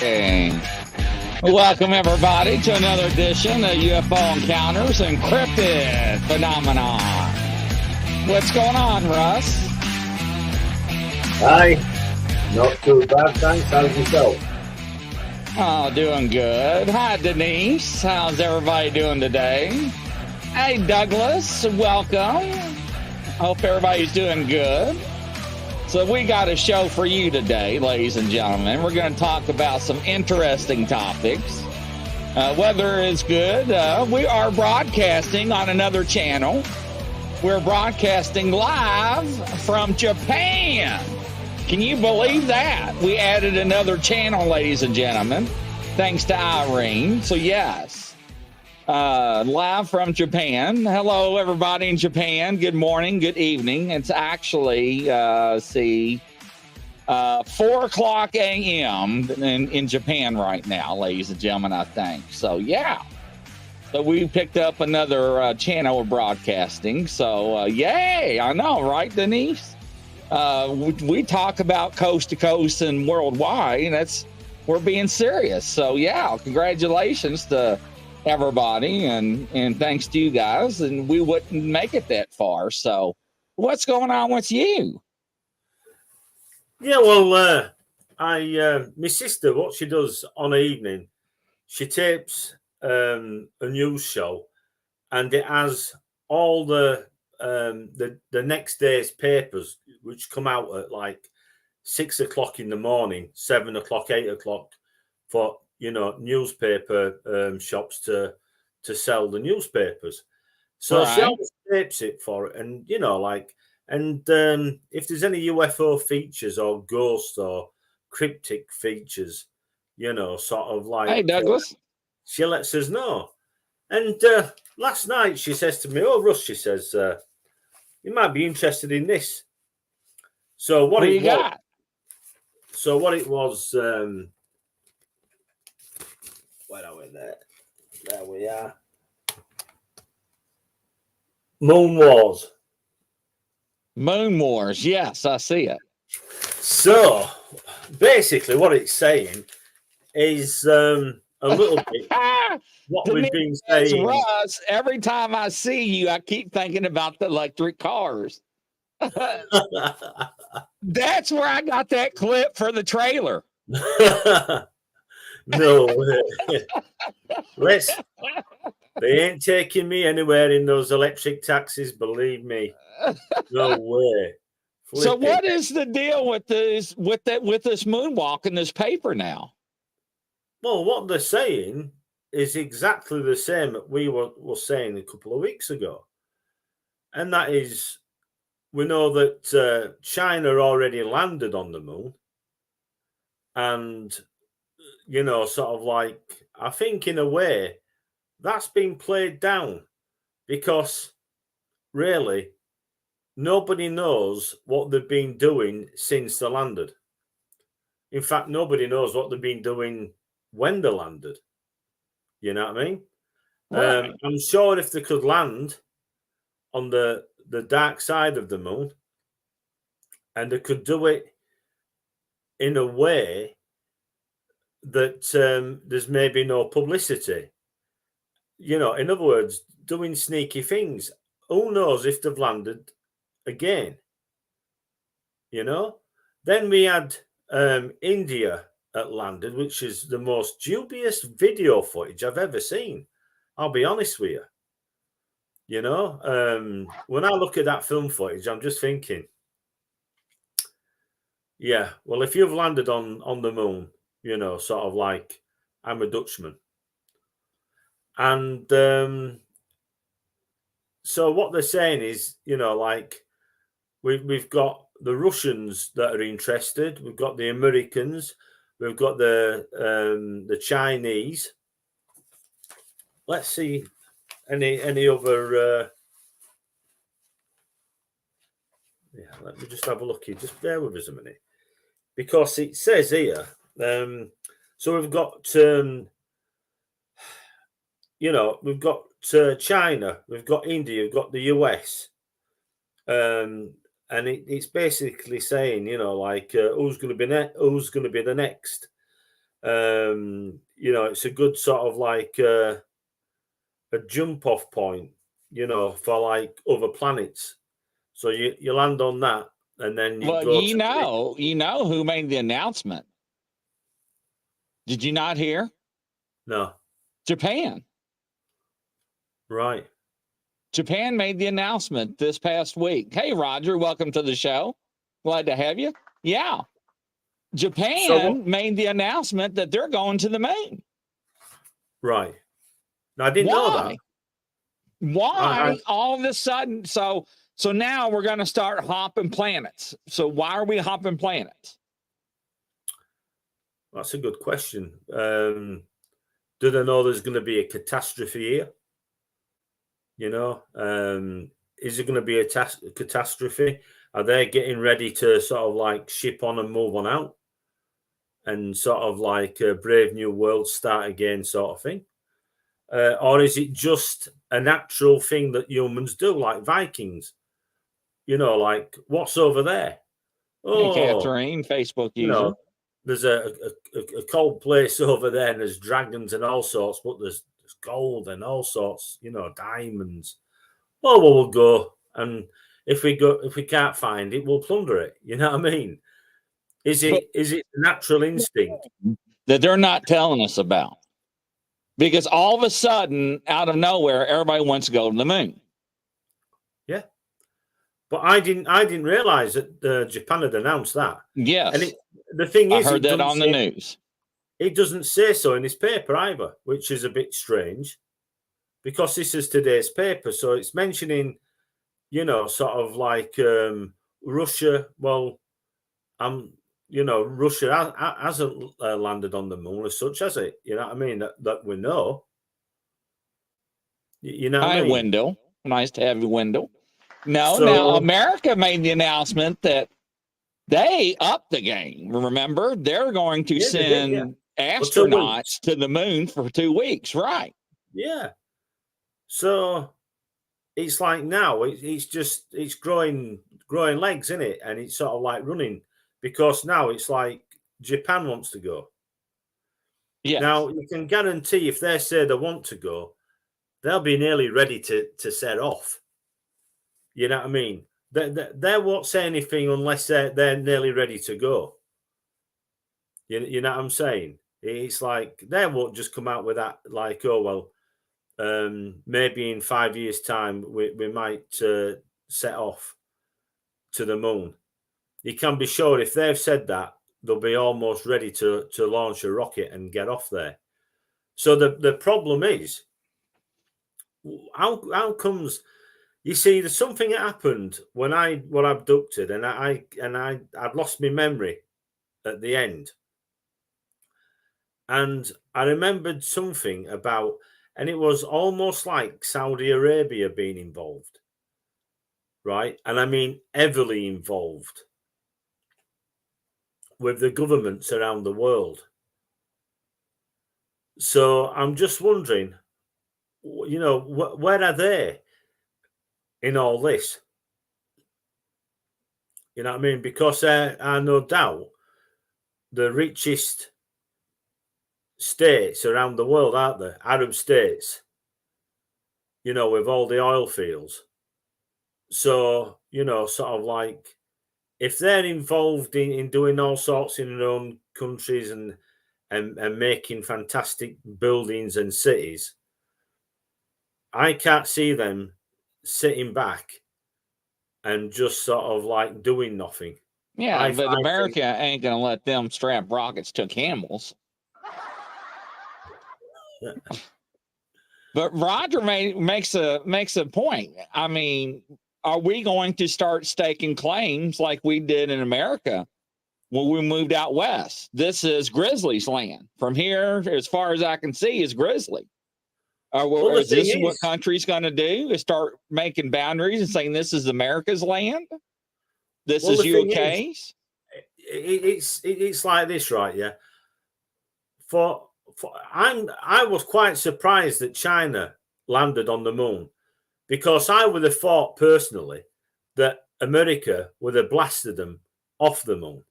Hey. Welcome, everybody, to another edition of UFO Encounters and Cryptid Phenomenon. What's going on, Russ? Hi. Not too bad, thanks. How's yourself? Oh, doing good. Hi, Denise. How's everybody doing today? Hey, Douglas. Welcome. Hope everybody's doing good. So we got a show for you today, ladies and gentlemen. We're going to talk about some interesting topics. Weather is good. We are broadcasting on another channel. We're broadcasting live from Japan. Can you believe that? We added another channel, ladies and gentlemen, thanks to Irene. So yes, live from Japan. Hello, everybody in Japan. Good morning, good evening. It's actually, 4 o'clock a.m. in Japan right now, ladies and gentlemen, I think. So yeah. So we picked up another channel of broadcasting. So yay, I know, right, Denise? We talk about coast to coast and worldwide, and we're being serious. So yeah, congratulations to everybody, and thanks to you guys. And we wouldn't make it that far. So what's going on with you? Yeah, well, my sister, what she does on an evening, she tapes a news show, and it has all the next day's papers, which come out at like 6 o'clock in the morning, 7 o'clock, 8 o'clock, for newspaper shops to sell the newspapers. So Right. she always tapes it for it, and if there's any UFO features or ghost or cryptic features, sort of like, Hey, Douglas. she lets us know. And last night she says to me, "Oh, Russ," she says, "you might be interested in this." So what you got? So what it was, where are we there? There we are. Moon Wars. Moon Wars. Yes, I see it. So basically what it's saying is a little bit what we've been saying. Russ, every time I see you, I keep thinking about the electric cars. That's where I got that clip for the trailer. No, they ain't taking me anywhere in those electric taxis, believe me. No way. So what is the deal with this moonwalk in this paper now? Well, what they're saying is exactly the same that we were saying a couple of weeks ago. And that is, we know that China already landed on the moon. And, sort of like, I think in a way, that's been played down because really nobody knows what they've been doing since they landed. In fact, nobody knows what they've been doing when they landed. You know what I mean? Right. I'm sure if they could land on the dark side of the moon, and they could do it in a way that there's maybe no publicity. In other words, doing sneaky things. Who knows if they've landed again? Then we had India at landed, which is the most dubious video footage I've ever seen. I'll be honest with you. When I look at that film footage, I'm just thinking, yeah, well, if you've landed on the moon, sort of like, I'm a Dutchman. And so what they're saying is, like, we've got the Russians that are interested. We've got the Americans. We've got the Chinese. Let's see any other. Yeah, let me just have a look here. Just bear with us a minute, because it says here. So we've got we've got China, we've got India, we've got the US. And it's basically saying, like, who's going to be the next? You know, it's a good sort of like a jump off point, you know, for like other planets. So you land on that, and then you Well, go you to know who made the announcement. Did you not hear? no, Japan. right. Japan made the announcement this past week. Hey, Roger, welcome to the show. Glad to have you. Yeah. So what? Japan made the announcement that they're going to the moon. Right. Now, I didn't know that. Why? Why all of a sudden? So now we're going to start hopping planets. So why are we hopping planets? That's a good question. Do they know there's going to be a catastrophe here? You know, is it going to be a catastrophe? Are they getting ready to sort of like ship on and move on out, and sort of like a brave new world start again, sort of thing? Or is it just a natural thing that humans do, like Vikings? You know, like what's over there? Hey, Oh, Catherine, Facebook you user. know, there's a cold place over there, and there's dragons and all sorts, but there's gold and all sorts, you know, diamonds. Oh, well, we'll go, and if we can't find it, we'll plunder it. You know what I mean? Is But it natural instinct? that they're not telling us about. Because all of a sudden, out of nowhere, everybody wants to go to the moon. Yeah, but I didn't realize that Japan had announced that. Yes, And the thing is, I heard that on the news. It doesn't say so in this paper either, which is a bit strange, because this is today's paper, so it's mentioning, you know, sort of like Russia. Well, you know, Russia hasn't landed on the moon as such, has it? You know what I mean? That we know. You know what I Hi, mean? Wendell. Nice to have you, Wendell. No, So- now America made the announcement that they upped the game. Remember, they're going to Yeah, they did, yeah. send For 2 weeks. astronauts to the moon for 2 weeks, right? Yeah. So it's like now it's growing legs, isn't it? And it's sort of like running, because now it's like Japan wants to go. Yes. Now you can guarantee if they say they want to go, they'll be nearly ready to set off. You know what I mean? They won't say anything unless they're nearly ready to go. You know what I'm saying? It's like they won't just come out with that, like, oh well, maybe in 5 years' time we might set off to the moon. You can be sure if they've said that, they'll be almost ready to launch a rocket and get off there. So the problem is, how comes? You see, there's something that happened when I were abducted, and I'd lost my memory at the end, and I remembered something about, and it was almost like Saudi Arabia being involved, right? And I mean heavily involved with the governments around the world. So I'm just wondering, you know, where are they in all this? You know what I mean? Because there are no doubt the richest states around the world, aren't there? Arab states, you know, with all the oil fields. So, you know, sort of like, if they're involved in doing all sorts in their own countries and making fantastic buildings and cities, I can't see them sitting back and just sort of like doing nothing. Yeah, but America ain't going to let them strap rockets to camels. But Roger makes a point. I mean, are we going to start staking claims like we did in America when we moved out west? This is Grizzly's land. From here, as far as I can see, is Grizzly. Is this what country's going to do? Is start making boundaries and saying this is America's land? This is UK's? It's like this, right? Yeah. I was quite surprised that China landed on the moon, because I would have thought personally that America would have blasted them off the moon.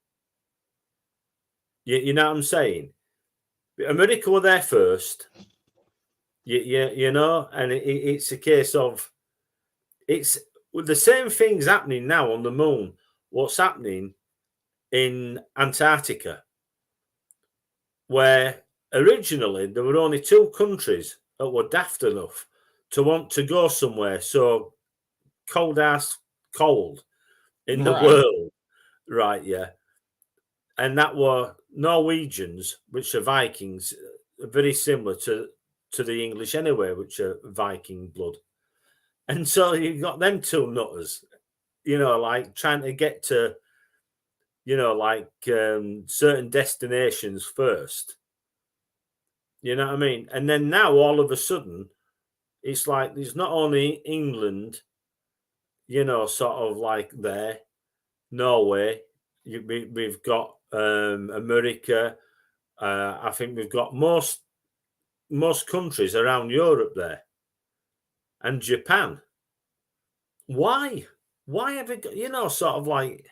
You know what I'm saying? America were there first. You know, and it's a case of it's with the same things happening now on the moon. What's happening in Antarctica, where originally there were only 2 countries that were daft enough to want to go somewhere so cold in the world, right? Yeah, and that were Norwegians, which are Vikings, very similar to the English anyway, which are Viking blood. And so you've got them 2 nutters, you know, like trying to get to, you know, like certain destinations first. You know what I mean? And then now all of a sudden, it's like there's not only England, you know, sort of like there, Norway, we've got America. I think we've got most countries around Europe there, and Japan. Why? Why have it got, you know, sort of like,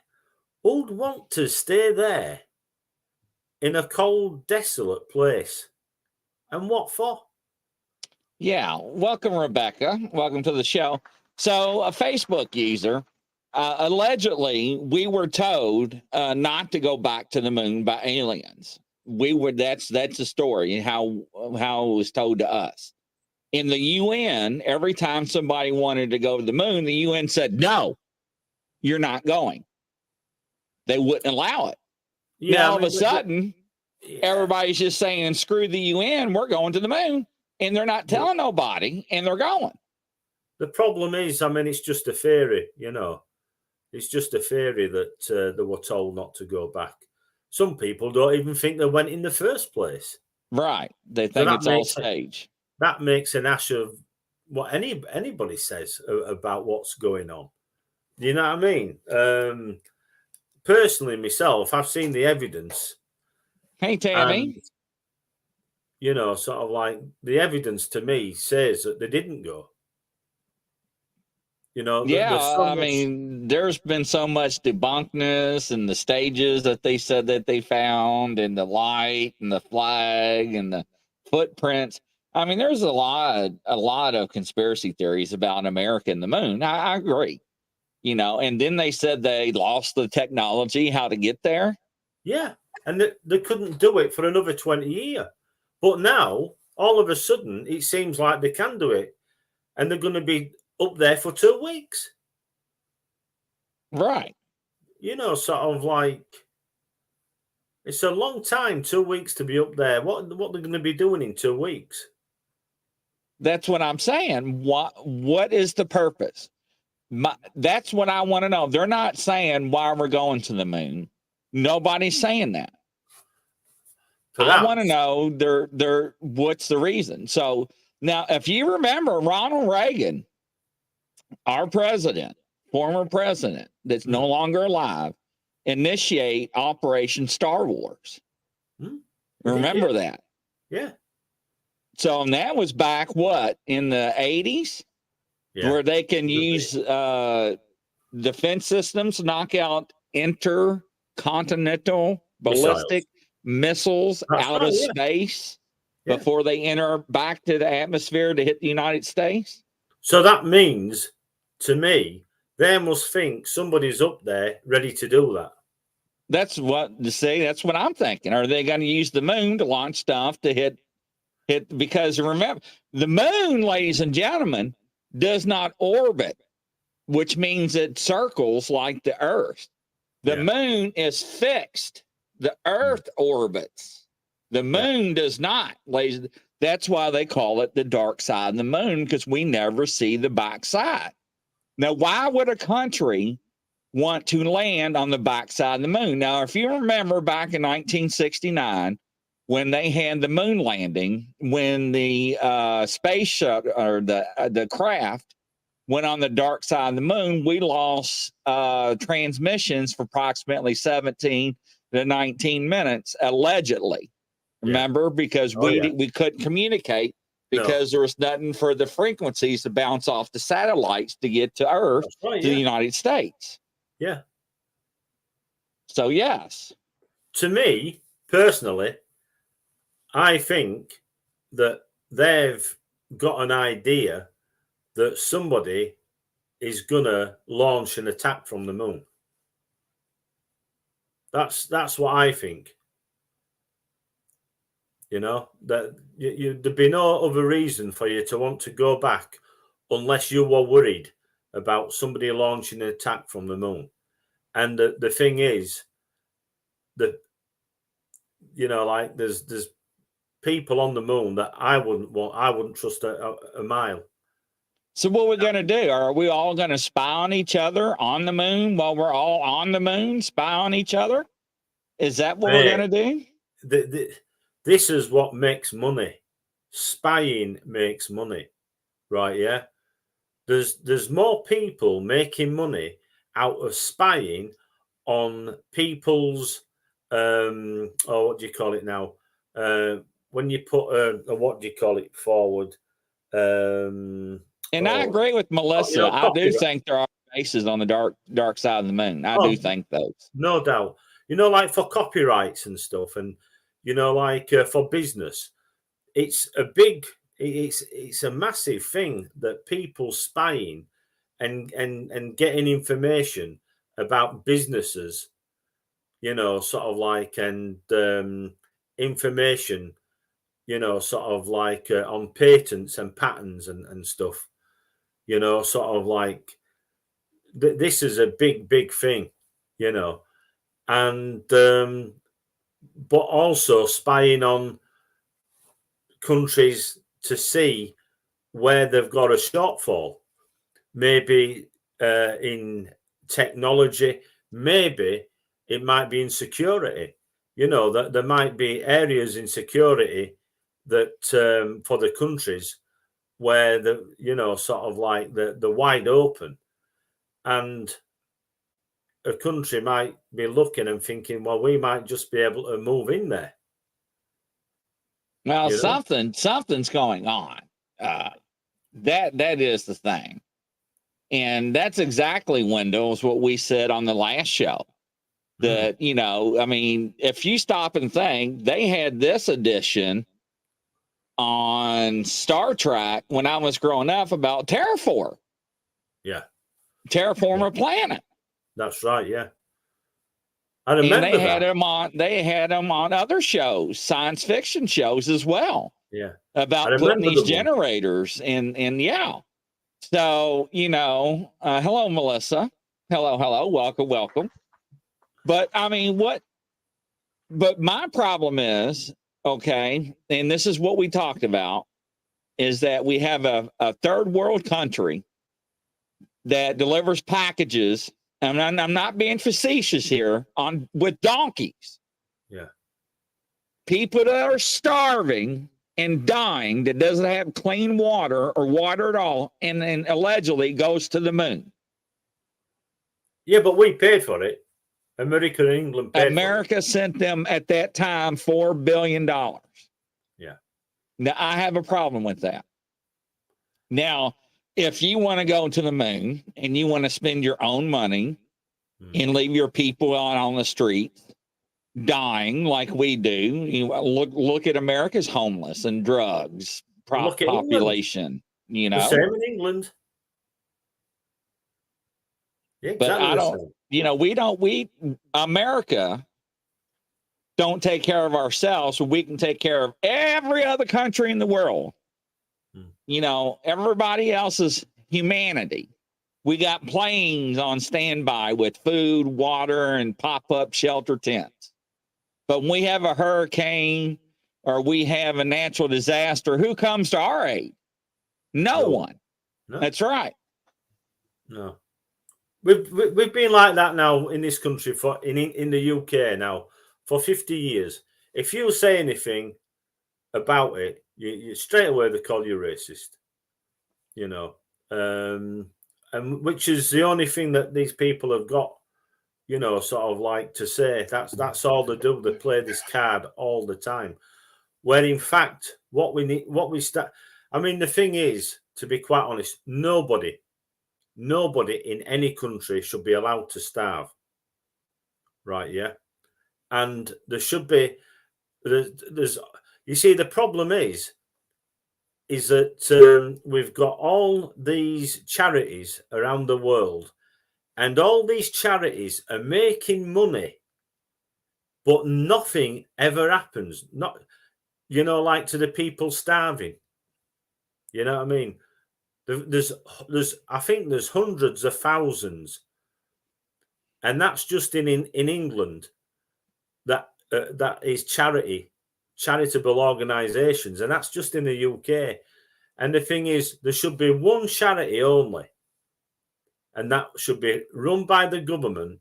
who'd want to stay there in a cold, desolate place? And what for? Yeah. Welcome, Rebecca. Welcome to the show. So, a Facebook user, allegedly, we were told not to go back to the moon by aliens. That's the story, how it was told to us. In the UN, every time somebody wanted to go to the moon, the UN said, no, you're not going. They wouldn't allow it. Yeah, now, all of a sudden, everybody's just saying, screw the UN, we're going to the moon. And they're not telling nobody, and they're going. The problem is, I mean, it's just a theory, you know. It's just a theory that they were told not to go back. Some people don't even think they went in the first place. Right. They think it's all stage. That makes an ash of what anybody says about what's going on. You know what I mean? Personally, myself, I've seen the evidence. Hey, Tammy. And, you know, sort of like the evidence to me says that they didn't go. You know, yeah, I mean, there's been so much debunkness and the stages that they said that they found, and the light and the flag and the footprints. I mean, there's a lot of conspiracy theories about America and the moon. I agree, you know, and then they said they lost the technology, how to get there. Yeah, and they couldn't do it for another 20 years. But now, all of a sudden, it seems like they can do it. And they're going to be up there for 2 weeks. Right. You know, sort of like, it's a long time, 2 weeks to be up there. What they're going to be doing in 2 weeks? That's what I'm saying. What is the purpose? That's what I want to know. They're not saying why we're going to the moon. Nobody's saying that. I want to know their what's the reason. So now, if you remember, Ronald Reagan, our president, former president that's no longer alive, initiate Operation Star Wars. Remember that? Yeah. So and that was back in the 80s, where they can use defense systems to knock out intercontinental ballistic missiles out of space before they enter back to the atmosphere to hit the United States. So that means, to me, they must think somebody's up there ready to do that. That's what I'm thinking. Are they going to use the moon to launch stuff to hit? Because remember, the moon, ladies and gentlemen, does not orbit, which means it circles like the Earth. The moon is fixed. The Earth orbits. The moon does not, ladies. That's why they call it the dark side of the moon, because we never see the backside. Now, why would a country want to land on the backside of the moon? Now, if you remember back in 1969, when they had the moon landing, when the space shuttle or the craft went on the dark side of the moon, we lost transmissions for approximately 17 to 19 minutes, allegedly. Remember, because we couldn't communicate because there was nothing for the frequencies to bounce off the satellites to get to Earth, to the United States. Yeah. So, yes. To me, personally, I think that they've got an idea that somebody is gonna launch an attack from the moon. That's what I think. You know, that there'd be no other reason for you to want to go back unless you were worried about somebody launching an attack from the moon. And the thing is that, you know, like there's people on the moon that I wouldn't trust a mile. So what we're going to do? Are we all going to spy on each other on the moon while we're all on the moon? Spy on each other? Is that what we're going to do? This is what makes money. Spying makes money, right? Yeah. There's more people making money out of spying on people's what do you call it now? When you put a what do you call it forward? And I agree with Melissa. You know, I do think there are bases on the dark side of the moon. I do think those. No doubt. You know, like for copyrights and stuff, and you know, like for business, it's a massive thing that people spying and getting information about businesses, you know, sort of like, and information, you know, sort of like on patents and patents and stuff, you know, sort of like this is a big thing, you know, and but also spying on countries to see where they've got a shortfall, maybe in technology, maybe it might be in security. You know, that there might be areas in security that for the countries where the, you know, sort of like the wide open, and a country might be looking and thinking, well, we might just be able to move in there. Well, something's going on. That is the thing. And that's exactly, Wendell, what we said on the last show. That, you know, I mean, if you stop and think, they had this edition on Star Trek when I was growing up about terraform. Yeah. Terraform a planet. That's right, yeah. I remember and they had them on other shows, science fiction shows as well. Yeah. About putting these generators in, yeah. So, you know, hello, Melissa. Hello. Welcome. But I mean, but my problem is, okay, and this is what we talked about, is that we have a third world country that delivers packages, and I'm not being facetious here, with donkeys. Yeah. People that are starving and dying that doesn't have clean water or water at all, and then allegedly goes to the moon. Yeah, but we paid for it. America and England paid America for it. sent them at that time $4 billion. Yeah. Now, I have a problem with that. Now, if you want to go to the moon and you want to spend your own money and leave your people on the streets dying like we do, you look at America's homeless and drugs population. You know, the same in England. Yeah, exactly. But I don't. You know, America don't take care of ourselves, so we can take care of every other country in the world. You know, everybody else's humanity. We got planes on standby with food, water, and pop-up shelter tents. But when we have a hurricane or we have a natural disaster, who comes to our aid? No one. No. That's right. No. We've been like that now in this country in the UK now for 50 years. If you say anything about it, you straight away they call you racist. You know, and which is the only thing that these people have got. You know, sort of like to say that's all they do. They play this card all the time. Where in fact, what I mean, the thing is, to be quite honest, nobody in any country should be allowed to starve. Right? Yeah. And there should be, there's, You see, the problem is that we've got all these charities around the world, and all these charities are making money, but nothing ever happens. Not, like to the people starving. You know what I mean? There's I think there's hundreds of thousands, and that's just in England. That is charitable organisations, and that's just in the UK. And the thing is, there should be one charity only, and that should be run by the government,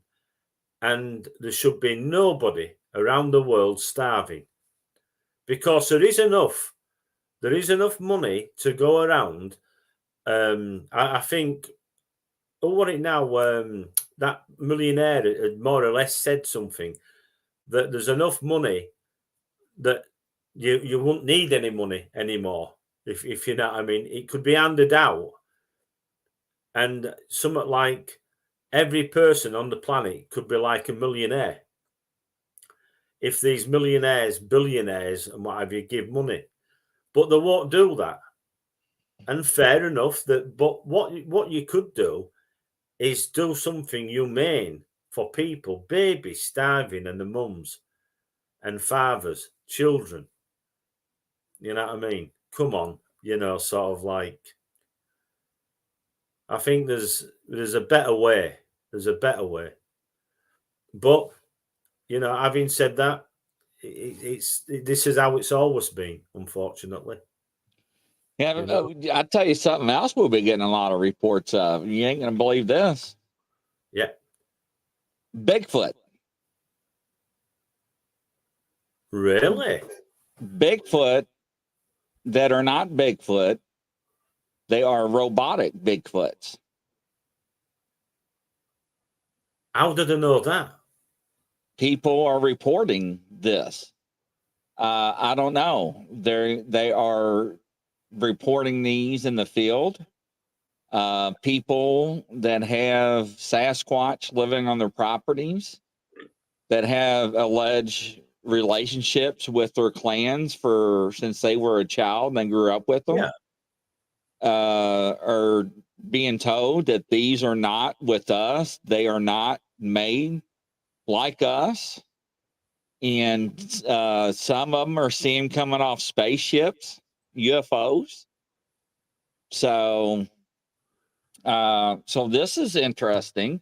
and there should be nobody around the world starving, because there is enough money to go around. I think, what it now, that millionaire had more or less said something, that there's enough money that you won't need any money anymore, if you know what I mean. It could be handed out, and something like every person on the planet could be like a millionaire if these millionaires, billionaires, and what have you give money. But they won't do that. And fair enough, but what you could do is do something humane for people, babies starving, and the mums and fathers, children. You know what I mean? Come on, sort of like, I think there's a better way. There's a better way. But, having said that, this is how it's always been, unfortunately. Yeah, I'll tell you something else we'll be getting a lot of reports of. You ain't going to believe this. Yeah. Bigfoot. Really? Bigfoot that are not Bigfoot. They are robotic Bigfoots. How did I know that? People are reporting this. I don't know. They are reporting these in the field. People that have Sasquatch living on their properties, that have alleged relationships with their clans since they were a child and they grew up with them. Yeah. Are being told that these are not with us. They are not made like us. And some of them are seen coming off spaceships, UFOs. So this is interesting.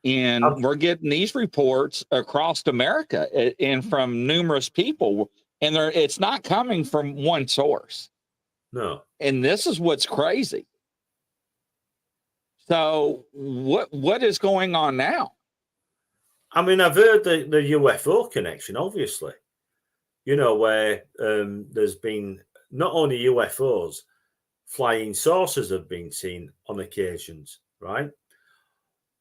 And we're getting these reports across America and from numerous people. And it's not coming from one source. No. And this is what's crazy. So what is going on now? I mean, I've heard the UFO connection, obviously. Where there's been not only UFOs, flying saucers have been seen on occasions, right?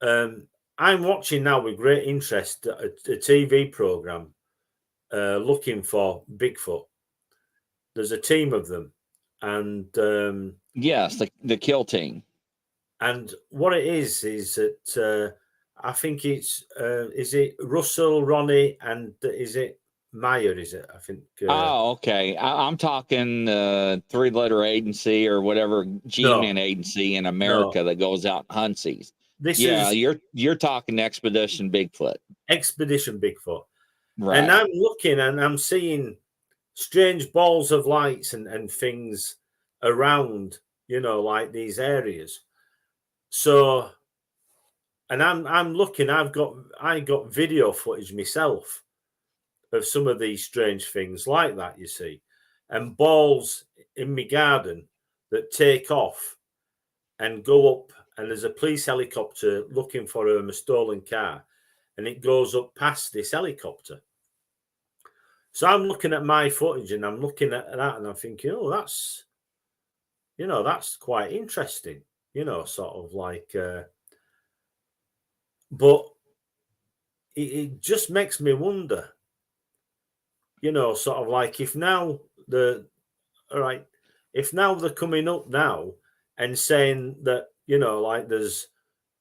I'm watching now with great interest a TV program looking for Bigfoot. There's a team of them. And yes, the kill team. And what it is that I think it's is it Russell, Ronnie, and is it Meyer? Is it? I think. Oh, okay. I'm talking 3-letter agency or whatever G-Man agency in America that goes out and hunts these. You're talking Expedition Bigfoot. Expedition Bigfoot. Right. And I'm looking and I'm seeing strange balls of lights and things around, like these areas. So, and I'm looking. I got video footage myself of some of these strange things like that. You see, and balls in my garden that take off and go up. And there's a police helicopter looking for a stolen car, and it goes up past this helicopter. So I'm looking at my footage and I'm looking at that and I'm thinking, oh, that's quite interesting, sort of like, but it just makes me wonder, sort of like if now they're coming up now and saying that, like there's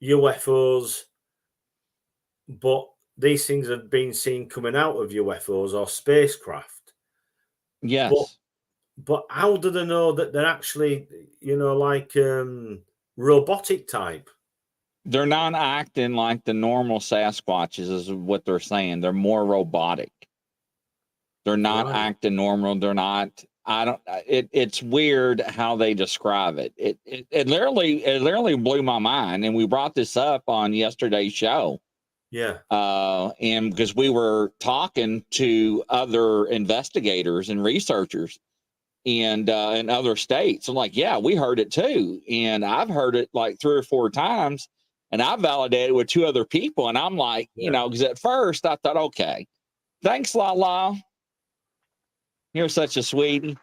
UFOs, but these things have been seen coming out of UFOs or spacecraft. Yes. But how do they know that they're actually, like robotic type? They're not acting like the normal Sasquatches, is what they're saying. They're more robotic. They're not Right. acting normal. They're not. I don't. It's weird how they describe it. It literally blew my mind. And we brought this up on yesterday's show. Yeah. And because we were talking to other investigators and researchers and in other states, I'm like, yeah, we heard it too, and I've heard it like 3 or 4 times, and I validated with 2 other people, and I'm like, because at first I thought, okay, thanks, La. You're such a sweetie.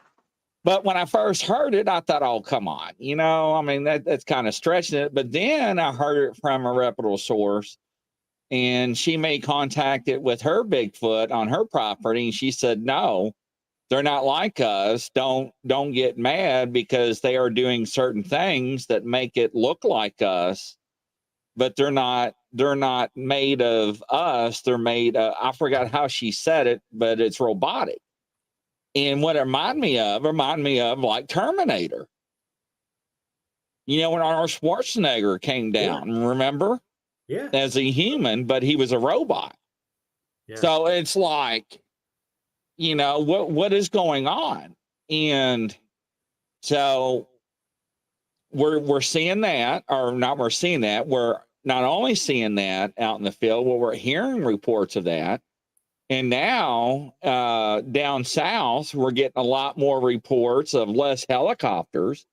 But when I first heard it, I thought, oh, come on. I mean, that's kind of stretching it. But then I heard it from a reputable source, and she made contact with her Bigfoot on her property. And she said, no, they're not like us. Don't get mad because they are doing certain things that make it look like us. But they're not made of us. They're made, I forgot how she said it, but it's robotic. And what it reminded me of like Terminator. When Arnold Schwarzenegger came down, remember? Yeah. As a human, but he was a robot. Yeah. So it's like, what is going on? And so we're seeing that, or not we're seeing that. We're not only seeing that out in the field, but we're hearing reports of that. And now down south, we're getting a lot more reports of less helicopters,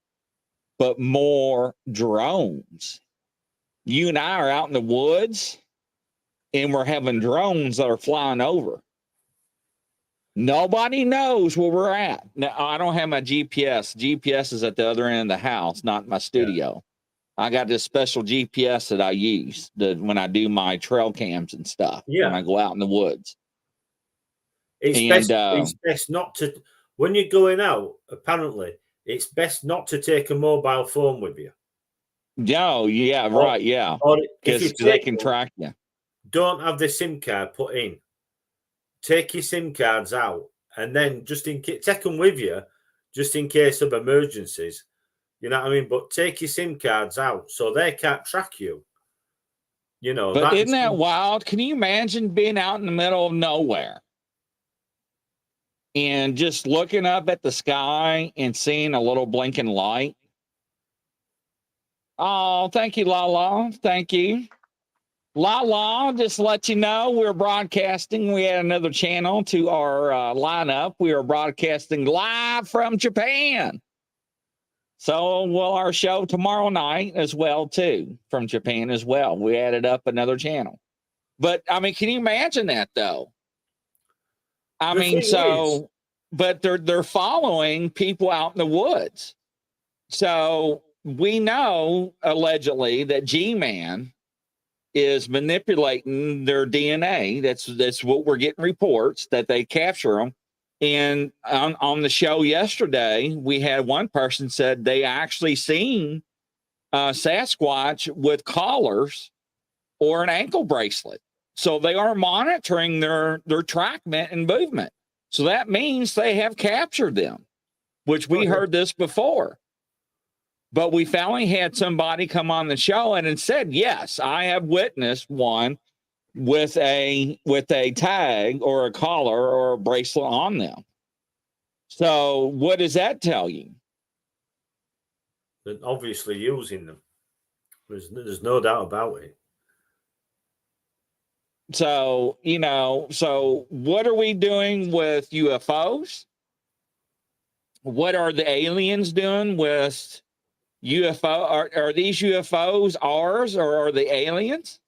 but more drones. You and I are out in the woods, and we're having drones that are flying over. Nobody knows where we're at. Now, I don't have my GPS. GPS is at the other end of the house, not my studio. Yeah. I got this special GPS that I use when I do my trail cams and stuff, when I go out in the woods. It's best not to, when you're going out, apparently, it's best not to take a mobile phone with you. No, yeah, right, yeah. Because they can track you. Don't have the SIM card put in. Take your SIM cards out, and then just take them with you, just in case of emergencies. You know what I mean? But take your SIM cards out so they can't track you. But isn't that wild? Can you imagine being out in the middle of nowhere and just looking up at the sky and seeing a little blinking light? Oh, thank you, La. Thank you. La, just to let you know, we're broadcasting. We had another channel to our lineup. We are broadcasting live from Japan. So will our show tomorrow night as well, too, from Japan as well. We added up another channel. But, I mean, can you imagine that, though? I mean, so, but they're following people out in the woods. So we know, allegedly, that G-Man is manipulating their DNA. That's what we're getting reports, that they capture them. And on the show yesterday, we had one person said they actually seen Sasquatch with collars or an ankle bracelet. So they are monitoring their trackment and movement. So that means they have captured them, which we heard this before. But we finally had somebody come on the show and said, yes, I have witnessed one with a tag or a collar or a bracelet on them. So what does that tell you? They're obviously using them. There's no doubt about it. So, so what are we doing with UFOs? What are the aliens doing with UFO? Are these UFOs ours, or are they aliens?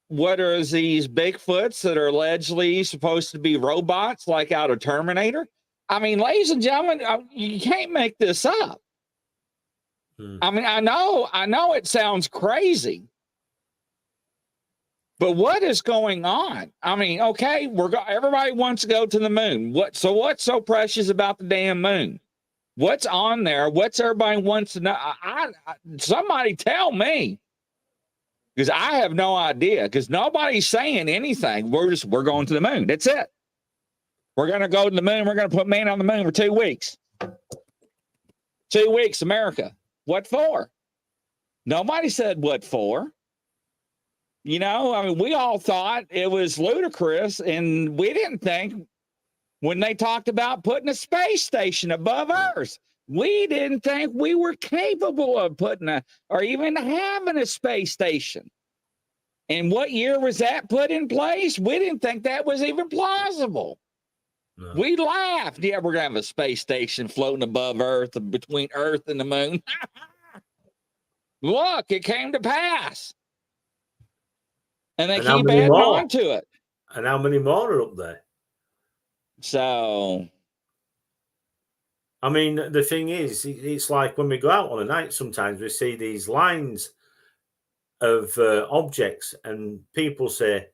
What are these Bigfoots that are allegedly supposed to be robots, like out of Terminator? I mean, ladies and gentlemen, you can't make this up. I mean, I know it sounds crazy, but what is going on? I mean, okay, everybody wants to go to the moon. What's so precious about the damn moon? What's on there? What's everybody wants to know? Somebody tell me, because I have no idea. Because nobody's saying anything. We're going to the moon. That's it. We're going to go to the moon. We're going to put man on the moon for 2 weeks. 2 weeks, America. What for? Nobody said what for. You know, I mean, we all thought it was ludicrous, and we didn't think when they talked about putting a space station above Earth, we didn't think we were capable of putting or even having a space station. And what year was that put in place? We didn't think that was even plausible. No. We laughed. Yeah, we're going to have a space station floating above Earth, between Earth and the moon. Look, it came to pass. And they keep adding on to it. And how many more are up there? So, I mean, the thing is, it's like when we go out on a night, sometimes we see these lines of objects, and people say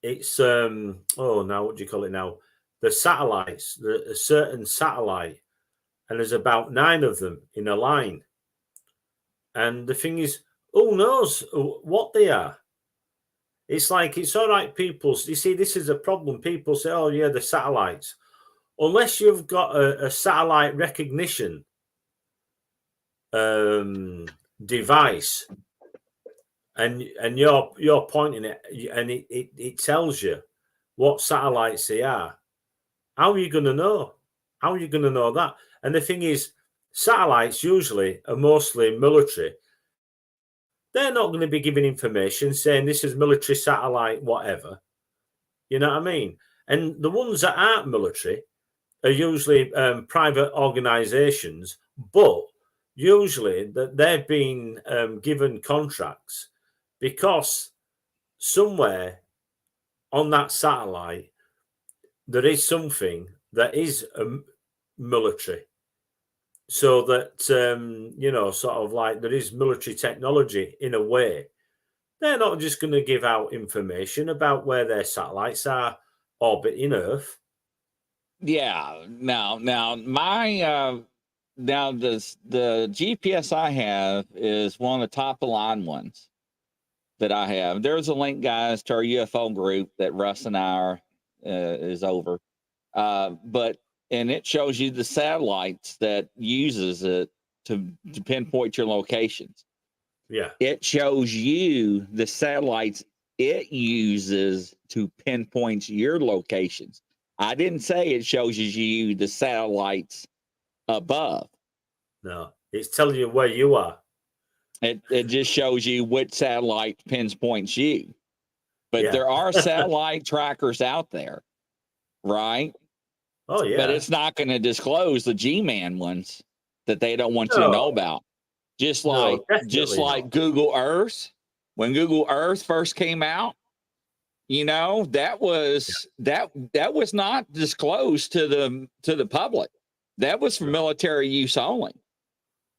it's, now what do you call it now? The satellites, a certain satellite, and there's about 9 of them in a line. And the thing is, who knows what they are? It's like, it's all right, people. You see, this is a problem. People say, oh, yeah, the satellites. Unless you've got a satellite recognition device and you're pointing it and it tells you what satellites they are, how are you going to know? How are you going to know that? And the thing is, satellites usually are mostly military. They're not going to be giving information saying this is military satellite, whatever. You know what I mean? And the ones that aren't military are usually private organizations, but usually that they've been given contracts because somewhere on that satellite there is something that is military. So that, you know, sort of like there is military technology in a way. They're not just going to give out information about where their satellites are orbiting Earth. Yeah. Now the GPS I have is one of the top of the line ones that I have. There's a link, guys, to our UFO group that Russ and I is over. And it shows you the satellites that uses it to pinpoint your locations. Yeah. It shows you the satellites it uses to pinpoint your locations. I didn't say it shows you the satellites above. No, it's telling you where you are. It just shows you which satellite pinpoints you. But there are satellite trackers out there, right? Oh, yeah. But it's not going to disclose the G-Man ones that they don't want you to know about. Just like Google Earth. When Google Earth first came out, you know, that was not disclosed to the public. That was for military use only.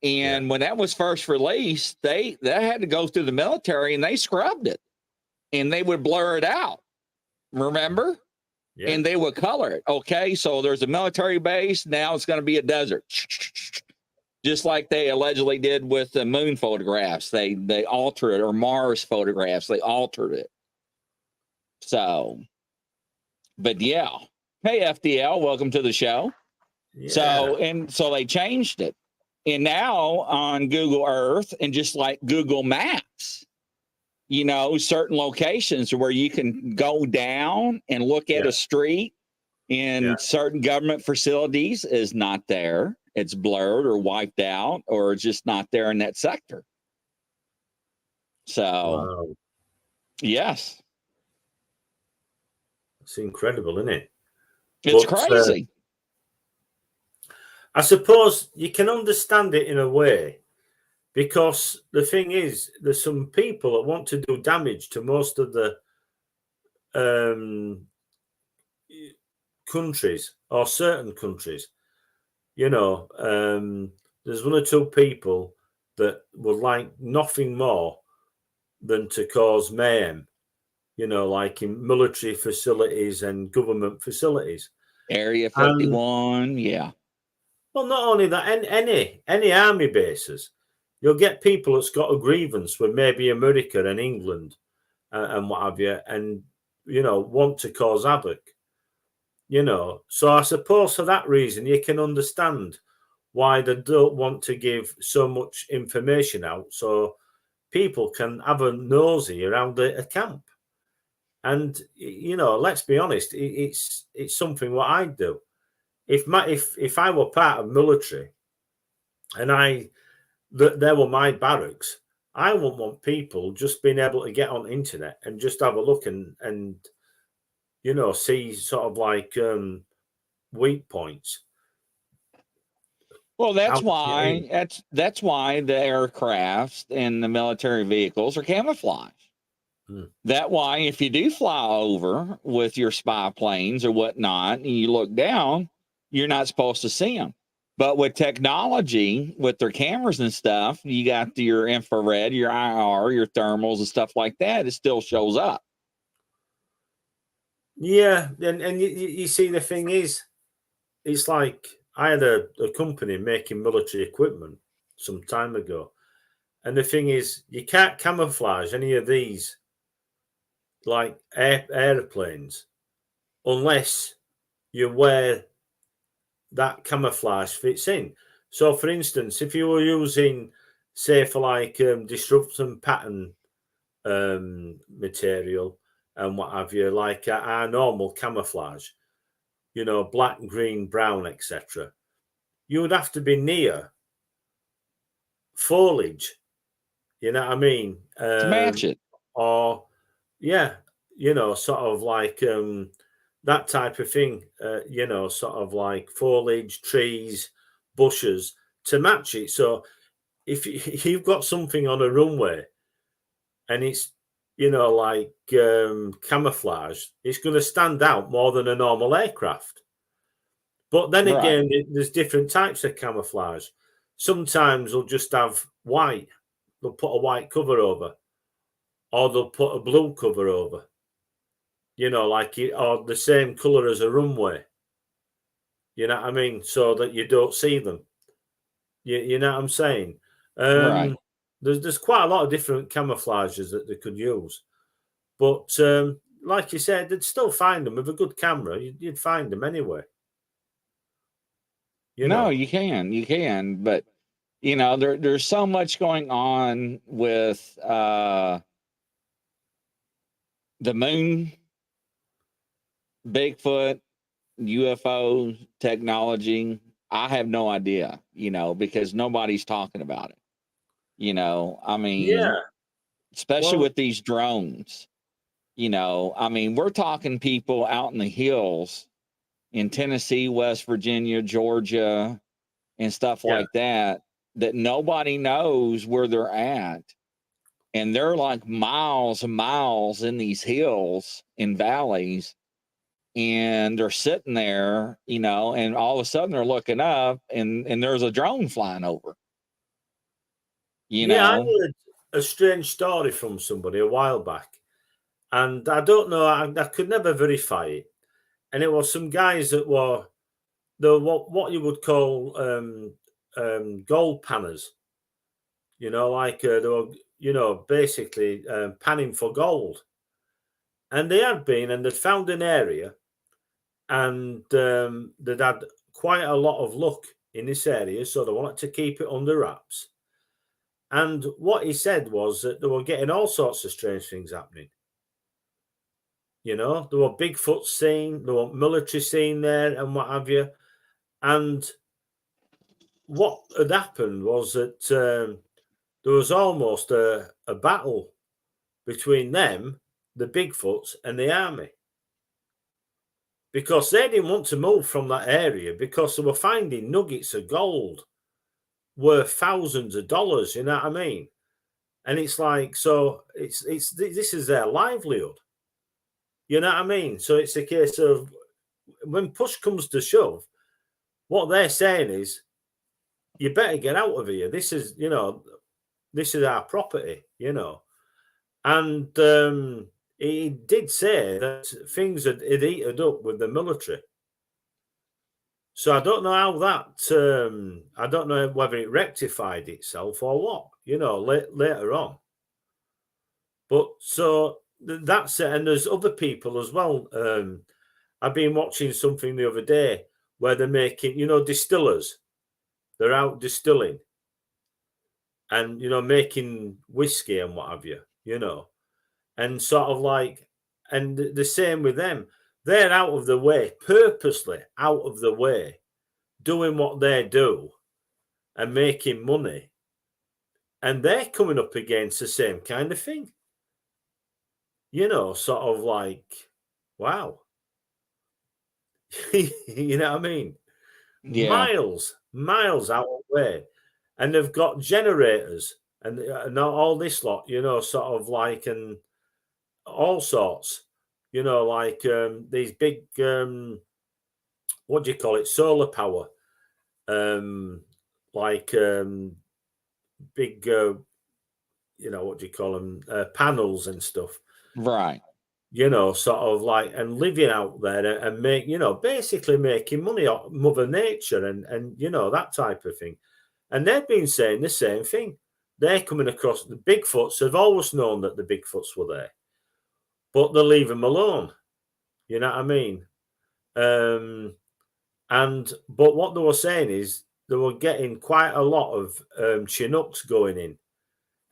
And when that was first released, that had to go through the military and they scrubbed it. And they would blur it out. Remember? Yeah. And they would color it. Okay, so there's a military base. Now it's going to be a desert. Just like they allegedly did with the moon photographs. They altered it, or Mars photographs. They altered it. So, but yeah. Hey, FDL, welcome to the show. Yeah. So they changed it. And now on Google Earth and just like Google Maps, you know, certain locations where you can go down and look at a street in certain government facilities is not there. It's blurred or wiped out or just not there in that sector. So, yes. It's incredible, isn't it? It's crazy. I suppose you can understand it in a way. Because the thing is, there's some people that want to do damage to most of the countries or certain countries. You know, there's 1 or 2 people that would like nothing more than to cause mayhem, you know, like in military facilities and government facilities. Area 51, yeah. Well, not only that, any army bases. You'll get people that's got a grievance with maybe America and England and what have you, and, you know, want to cause havoc. you know. So I suppose for that reason, you can understand why they don't want to give so much information out, so people can have a nosy around a camp. And you know, let's be honest, it's something what I'd do if I were part of military and there were my barracks. I wouldn't want people just being able to get on the internet and just have a look and you know, see sort of like weak points. Well, that's why that's why the aircrafts and the military vehicles are camouflage. That why if you do fly over with your spy planes or whatnot, and you look down, you're not supposed to see them. But with technology, with their cameras and stuff, you got your infrared, your IR, your thermals, and stuff like that. It still shows up. Yeah, and you see, the thing is, it's like I had a company making military equipment some time ago, and the thing is, you can't camouflage any of these like airplanes unless you wear that camouflage fits in. So, for instance, if you were using, say, for like disruption pattern material and what have you, like our normal camouflage, you know, black, green, brown, etc., you would have to be near foliage. You know what I mean? To match it. Or, yeah, you know, sort of like that type of thing, you know, sort of like foliage, trees, bushes to match it. So if you've got something on a runway and it's, you know, like camouflage, it's going to stand out more than a normal aircraft. But then again, there's different types of camouflage. Sometimes they'll just have white. They'll put a white cover over, or they'll put a blue cover over. You know, like or the same color as a runway. You know what I mean? So that you don't see them. You know what I'm saying? Right. There's quite a lot of different camouflages that they could use, but like you said, they'd still find them with a good camera. You'd find them anyway. No, you can, but you know, there's so much going on with the moon, Bigfoot, UFO technology. I have no idea, you know, because nobody's talking about it. You know, I mean, especially with these drones, you know, I mean, we're talking people out in the hills in Tennessee, West Virginia, Georgia, and stuff like that nobody knows where they're at. And they're like miles and miles in these hills and valleys. And they're sitting there, you know, and all of a sudden they're looking up and there's a drone flying over. You know? I heard a strange story from somebody a while back. And I don't know, I could never verify it. And it was some guys that were what you would call gold panners. You know, like they were, you know, basically panning for gold. And they had been and they'd found an area and they'd had quite a lot of luck in this area. So they wanted to keep it under wraps. And what he said was that they were getting all sorts of strange things happening. You know, there were Bigfoot seen, there were military seen there and what have you. And what had happened was that there was almost a battle between them, the Bigfoots, and the army. Because they didn't want to move from that area because they were finding nuggets of gold worth thousands of dollars, you know what I mean? And it's like, so it's this is their livelihood. You know what I mean? So it's a case of when push comes to shove, what they're saying is, you better get out of here. This is, you know, this is our property, you know. And he did say that things had eaten up with the military. So I don't know how that, I don't know whether it rectified itself or what, you know, later on. But so that's it. And there's other people as well. I've been watching something the other day where they're making, distillers. They're out distilling and, making whiskey and what have you, and sort of like, and the same with them. They're out of the way, purposely out of the way, doing what they do and making money. And they're coming up against the same kind of thing. Sort of like, wow. You know what I mean? Yeah. Miles out of the way. And they've got generators and all this lot, sort of like, and all sorts, like these big, what do you call it? Solar power. Like big, what do you call them? Panels and stuff. Right. Sort of like, and living out there and make, basically making money off Mother Nature and that type of thing. And they've been saying the same thing. They're coming across the Bigfoots. Have always known that the Bigfoots were there, but they leave them alone. You know what I mean? But what they were saying is they were getting quite a lot of Chinooks going in,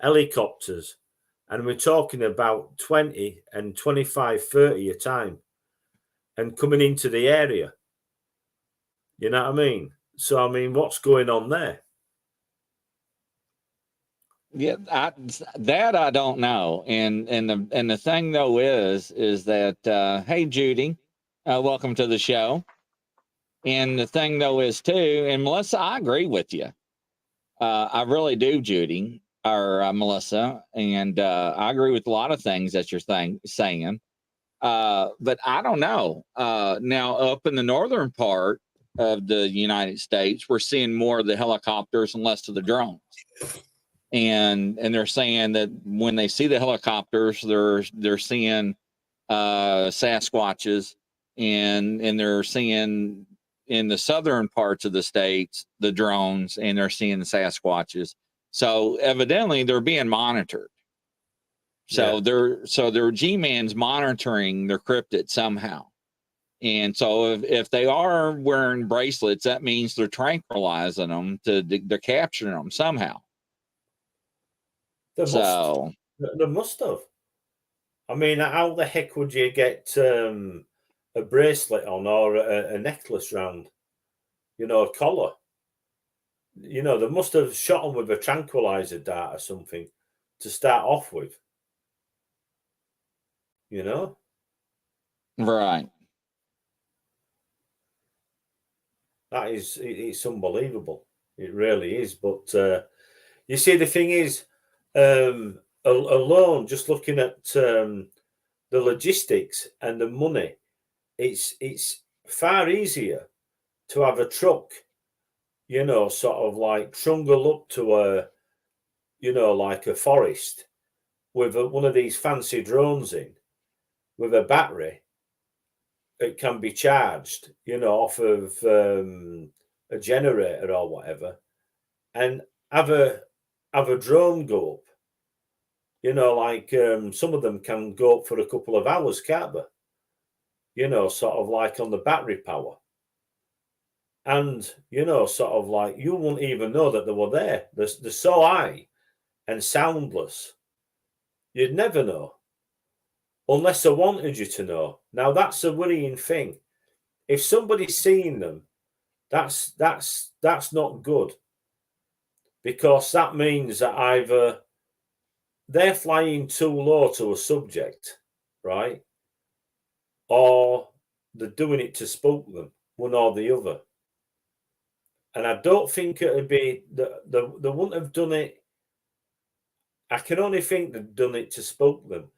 helicopters, and we're talking about 20 and 25, 30 a time and coming into the area. You know what I mean? So, I mean, what's going on there? Yeah, that I don't know. And the thing though is that hey Judy, welcome to the show. And the thing though is too, and Melissa, I agree with you. I really do, Judy or Melissa, and I agree with a lot of things that you're saying. But I don't know. Now up in the northern part of the United States, we're seeing more of the helicopters and less of the drones. And they're saying that when they see the helicopters, they're seeing Sasquatches, and they're seeing in the southern parts of the states the drones, and they're seeing the Sasquatches. So evidently they're being monitored. So their G-man's monitoring their cryptid somehow. And so if they are wearing bracelets, that means they're tranquilizing them they're capturing them somehow. They must have. I mean, how the heck would you get a bracelet on or a necklace round? A collar. They must have shot them with a tranquilizer dart or something to start off with. Right. That is, it's unbelievable. It really is. But you see, the thing is, alone, just looking at the logistics and the money, it's far easier to have a truck, sort of like trundle up to like a forest with one of these fancy drones in with a battery. It can be charged, off of a generator or whatever, and have a drone go up. Like some of them can go up for a couple of hours, can't they? Sort of like on the battery power. And, sort of like you won't even know that they were there. They're so high and soundless. You'd never know. Unless they wanted you to know. Now, that's a worrying thing. If somebody's seeing them, that's not good. Because that means that either they're flying too low to a subject, right? Or they're doing it to spook them, one or the other. And I don't think it would be, they wouldn't have done it. I can only think they've done it to spook them.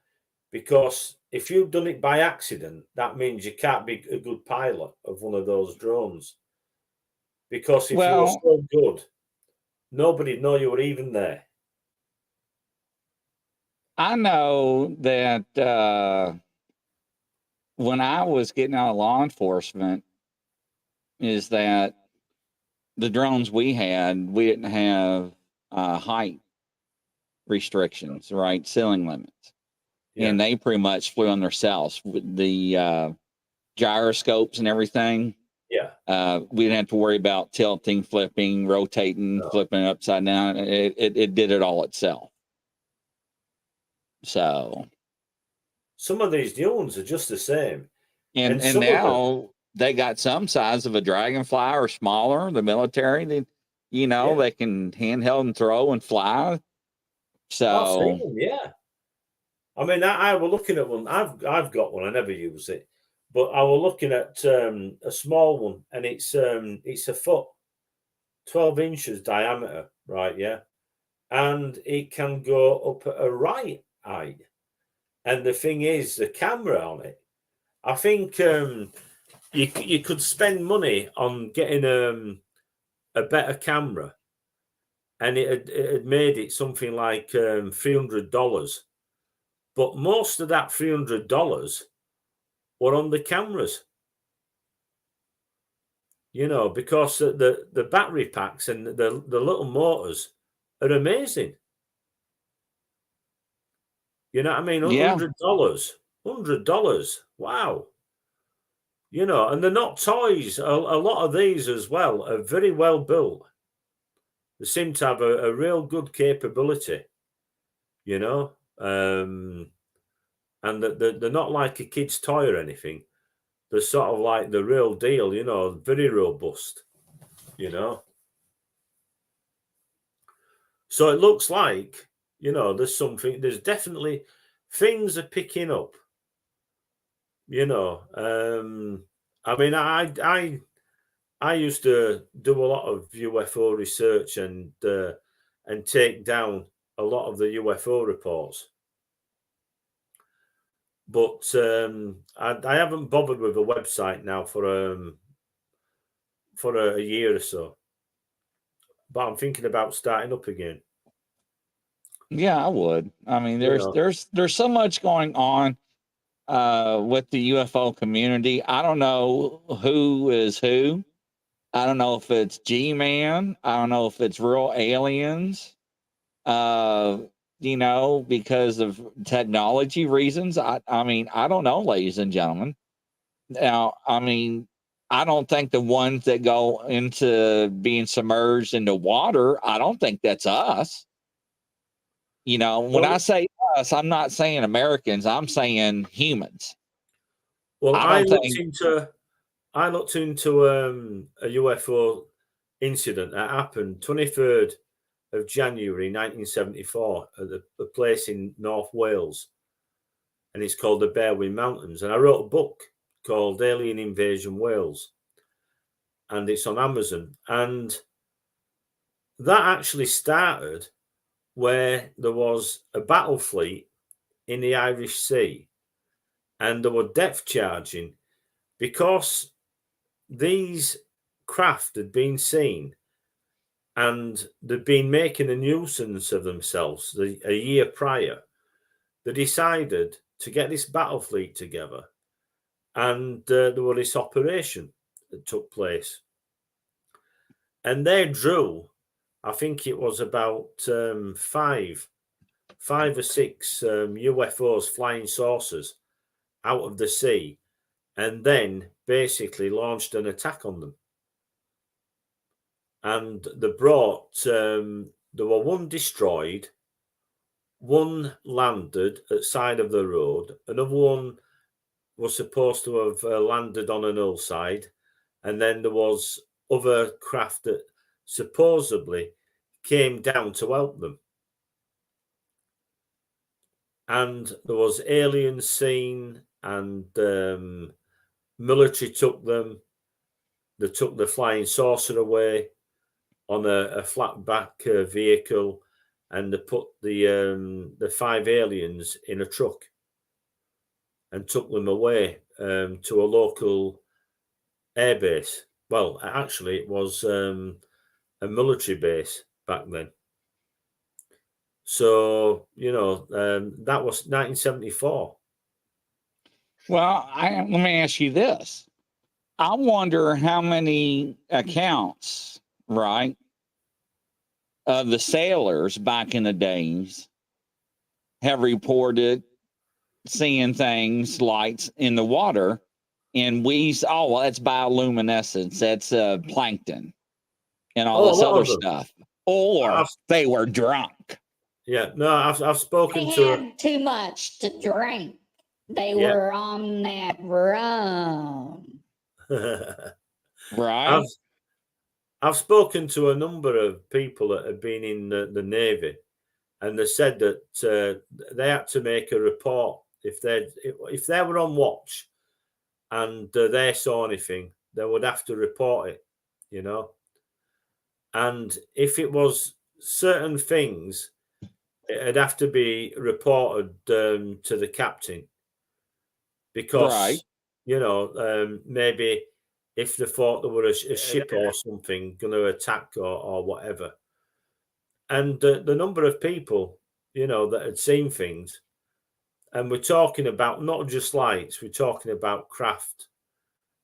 Because if you've done it by accident, that means you can't be a good pilot of one of those drones. Because if you were so good, nobody'd know you were even there. I know that when I was getting out of law enforcement, is that the drones we didn't have height restrictions, right? Ceiling limits. Yeah. And they pretty much flew on themselves. The gyroscopes and everything. Yeah. We didn't have to worry about tilting, flipping, rotating, flipping it upside down. It did it all itself. So some of these new ones are just the same. And some now they got some size of a dragonfly or smaller. The military, they can handheld and throw and fly. So I've seen them, yeah. I mean, I was looking at one. I've got one. I never use it, but I was looking at a small one, and it's a foot, 12 inches diameter, right? Yeah, and it can go up at a right height. And the thing is, the camera on it. I think you could spend money on getting a better camera, and it had made it something like $300. But most of that $300 were on the cameras, because the battery packs and the little motors are amazing. You know what I mean? $100, $100. Wow. And they're not toys. A lot of these as well are very well built. They seem to have a real good capability, and they're not like a kid's toy or anything. They're sort of like the real deal, very robust, So it looks like, there's definitely things are picking up, I mean, I used to do a lot of UFO research and take down a lot of the UFO reports. But I haven't bothered with a website now for a year or so. But I'm thinking about starting up again. Yeah, I would. I mean, there's so much going on with the UFO community. I don't know who is who. I don't know if it's G-Man. I don't know if it's real aliens. Because of technology reasons. I mean, I don't know, ladies and gentlemen. Now, I mean, I don't think the ones that go into being submerged into water, I don't think that's us. When I say us, I'm not saying Americans, I'm saying humans. Well, I looked into a UFO incident that happened 23rd of January 1974 at a place in North Wales, and it's called the Berwyn Mountains. And I wrote a book called Alien Invasion Wales, and it's on Amazon. And that actually started where there was a battle fleet in the Irish Sea, and they were depth charging because these craft had been seen and they'd been making a nuisance of themselves a year prior. They decided to get this battle fleet together, and there was this operation that took place. And they drew, I think it was about five or six UFOs, flying saucers, out of the sea, and then basically launched an attack on them. And they brought, there were one destroyed, one landed at side of the road, another one was supposed to have landed on an hillside, and then there was other craft that supposedly came down to help them. And there was aliens seen, and military took them. They took the flying saucer away on a flat back vehicle, and they put the 5 aliens in a truck and took them away to a local airbase. Well, actually, it was a military base back then. So, that was 1974. Well, let me ask you this. I wonder how many accounts, right, of the sailors back in the days have reported seeing things, lights in the water And well, that's bioluminescence. That's plankton and all Oh, a this lot other of them. stuff. Or they were drunk. Yeah, no, I've spoken They to. had too much to drink. They Yeah. were on that rum. Right. I've spoken to a number of people that have been in the Navy, and they said that they had to make a report if they were on watch and they saw anything, they would have to report it, you know. And if it was certain things, it'd have to be reported to the captain, because Right. you know, maybe if they thought there were a ship or something going to attack or whatever. And the number of people, you know, that had seen things, and we're talking about not just lights, we're talking about craft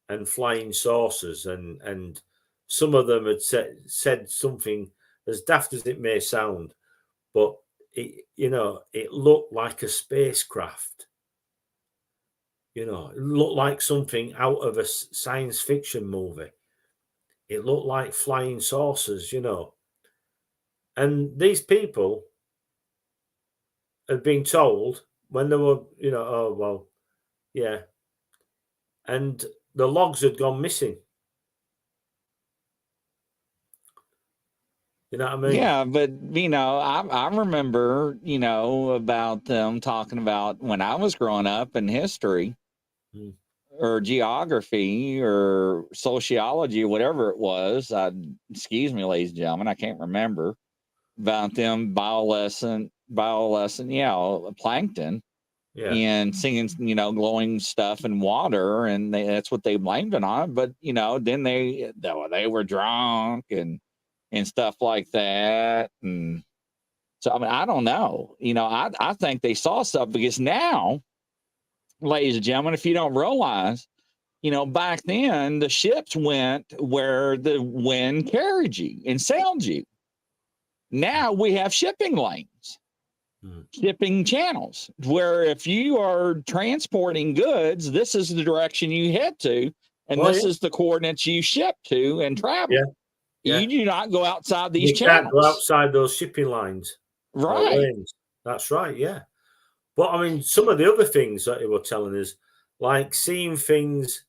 and flying saucers, and some of them had said something as daft as it may sound, but it looked like a spacecraft. You know, it looked like something out of a science fiction movie. It looked like flying saucers, you know. And these people had been told when they were, you know, oh, well, yeah. And the logs had gone missing. You know what I mean? Yeah, but I remember, about them talking about when I was growing up in history or geography or sociology or whatever it was. Excuse me, ladies and gentlemen, I can't remember about them bioluminescent, plankton. Yeah. And seeing, glowing stuff in water, and that's what they blamed it on. But then they were drunk and stuff like that. And so, I mean, I don't know. I think they saw stuff because now, ladies and gentlemen, if you don't realize, back then the ships went where the wind carried you and sailed you. Now we have shipping lanes, shipping channels, where if you are transporting goods, this is the direction you head to, and this is the coordinates you ship to and travel. Yeah. You do not go outside these you channels. Can't go outside those shipping lines. Right. Lanes. That's right, yeah. But I mean, some of the other things that they were telling us, like seeing things,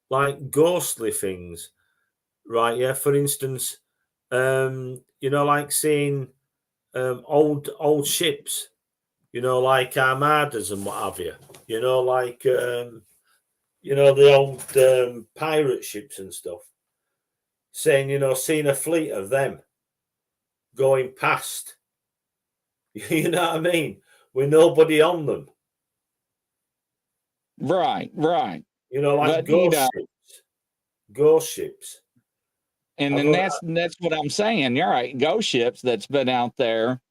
like ghostly things, right? Yeah. For instance, like seeing old ships, like armadas and what have you. Like the old pirate ships and stuff. Saying, seeing a fleet of them going past. You know what I mean? With nobody on them. Right. Like ghost ships. And then that's what I'm saying. You're right. Ghost ships that's been out there,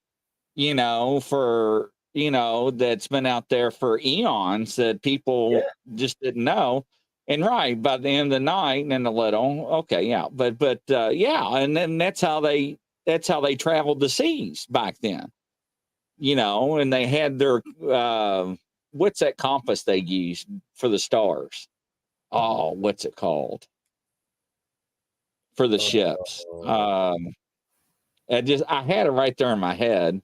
that's been out there for eons that people just didn't know. And right, by the end of the night and a little, okay, yeah. But yeah, and then that's how they traveled the seas back then. And they had their what's that compass they used for the stars? Oh, what's it called? For the ships. I had it right there in my head.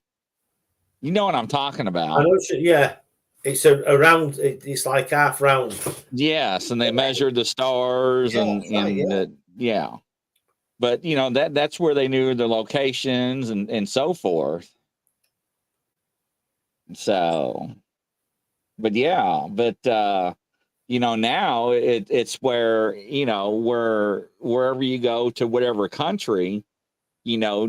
You know what I'm talking about? I know, yeah. It's around. It's like half round. Yes, and they measured the stars yeah. But that's where they knew the locations and so forth. So, but yeah, now it's where wherever you go to whatever country,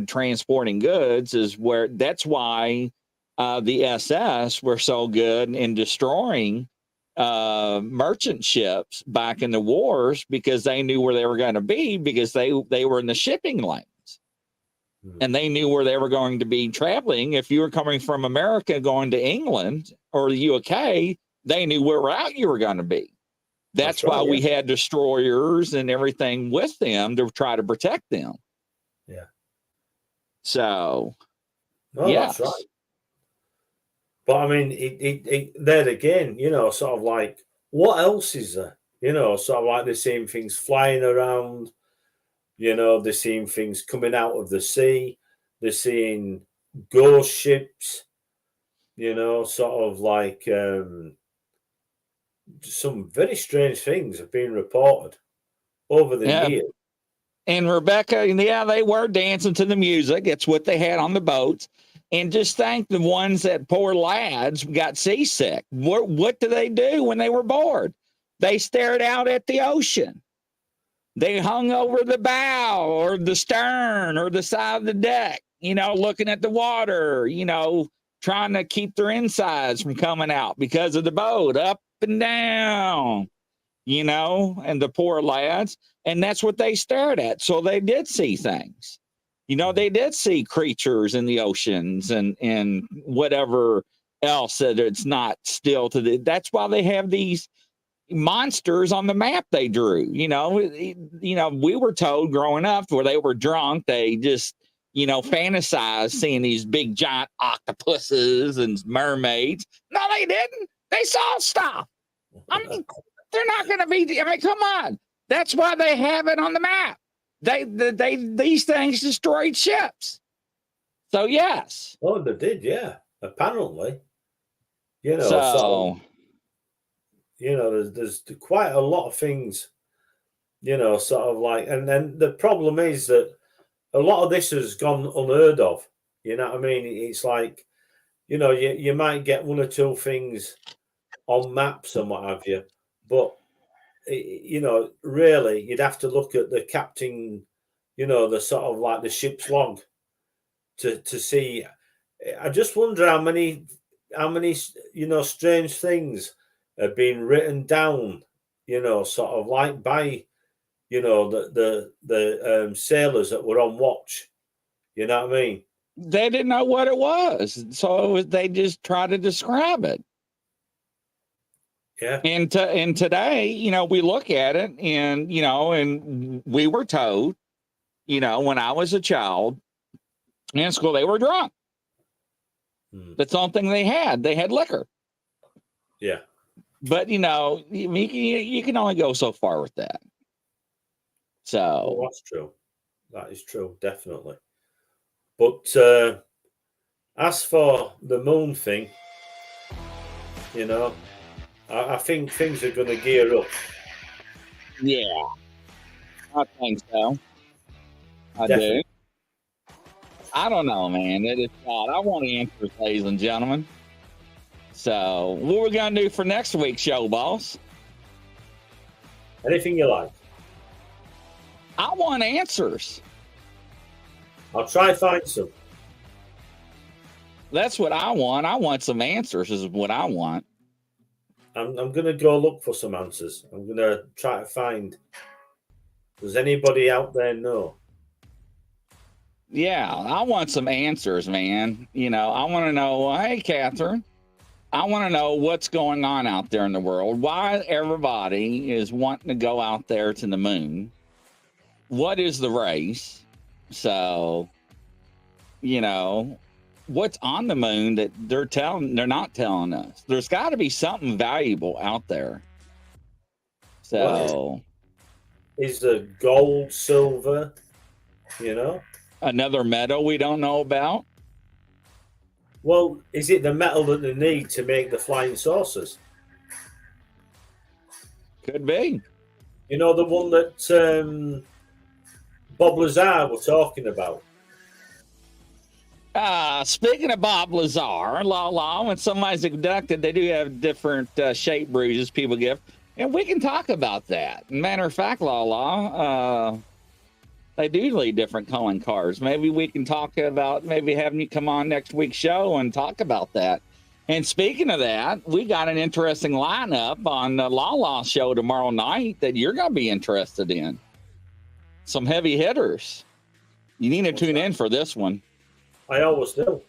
transporting goods is where. That's why the SS were so good in destroying merchant ships back in the wars, because they knew where they were going to be, because they were in the shipping lanes. And they knew where they were going to be traveling. If you were coming from America going to England or the UK, they knew where route you were going to be. That's why we had destroyers and everything with them to try to protect them. Yeah. So, that's right. But I mean, it there again, sort of like, what else is there? You know, sort of like they're seeing things flying around. You know, they're seeing things coming out of the sea. They're seeing ghost ships. You know, sort of like some very strange things have been reported over the Yeah. years. And Rebecca, yeah, they were dancing to the music. It's what they had on the boats. And just think the ones that poor lads got seasick. What do they do when they were bored? They stared out at the ocean. They hung over the bow or the stern or the side of the deck, you know, looking at the water, you know, trying to keep their insides from coming out because of the boat up and down, you know, and the poor lads. And that's what they stared at. So they did see things. You know, they did see creatures in the oceans and whatever else that it's not still to the. That's why they have these monsters on the map they drew. You know, we were told growing up where they were drunk, they just, you know, fantasized seeing these big giant octopuses and mermaids. No, they didn't. They saw stuff. I mean, they're not going to be. I mean, come on. That's why they have it on the map. These things destroyed ships. So yes. Oh, they did, yeah. Apparently, you know. So you know, there's quite a lot of things, you know, sort of like, and then the problem is that a lot of this has gone unheard of. You know what I mean? It's like, you know, you might get one or two things on maps and what have you, but you know, really, you'd have to look at the captain, you know, the sort of like the ship's log to see. I just wonder how many, you know, strange things have been written down, you know, sort of like by, you know, the sailors that were on watch. You know what I mean? They didn't know what it was, so they just try to describe it. Yeah. And today, you know, we look at it, and you know, and we were told, you know, when I was a child in school, they were drunk. That's the only thing they had. They had liquor. Yeah. But you know, you can only go so far with that. So well, that's true. That is true, definitely. But as for the moon thing, you know, I think things are going to gear up. Yeah, I think so. I Definitely. do. I don't know, man. It is odd. I want answers, ladies and gentlemen. So, what we're going to do for next week's show, boss? Anything you like. I want answers. I'll try find some. That's what I want. I want some answers is what I want. I'm going to go look for some answers. I'm going to try to find. Does anybody out there know? Yeah, I want some answers, man. You know, I want to know, hey, Catherine, I want to know what's going on out there in the world. Why everybody is wanting to go out there to the moon. What is the race? So, you know, what's on the moon that they're not telling us? There's got to be something valuable out there. So, is the gold, silver, you know? Another metal we don't know about? Well, is it the metal that they need to make the flying saucers? Could be. You know, the one that Bob Lazar were talking about. Speaking of Bob Lazar, when somebody's abducted, they do have different shape bruises people give. And we can talk about that. Matter of fact, they do lead different calling cards. Maybe we can talk about maybe having you come on next week's show and talk about that. And speaking of that, we got an interesting lineup on the La show tomorrow night that you're going to be interested in. Some heavy hitters. You need to tune in for this one. I always do.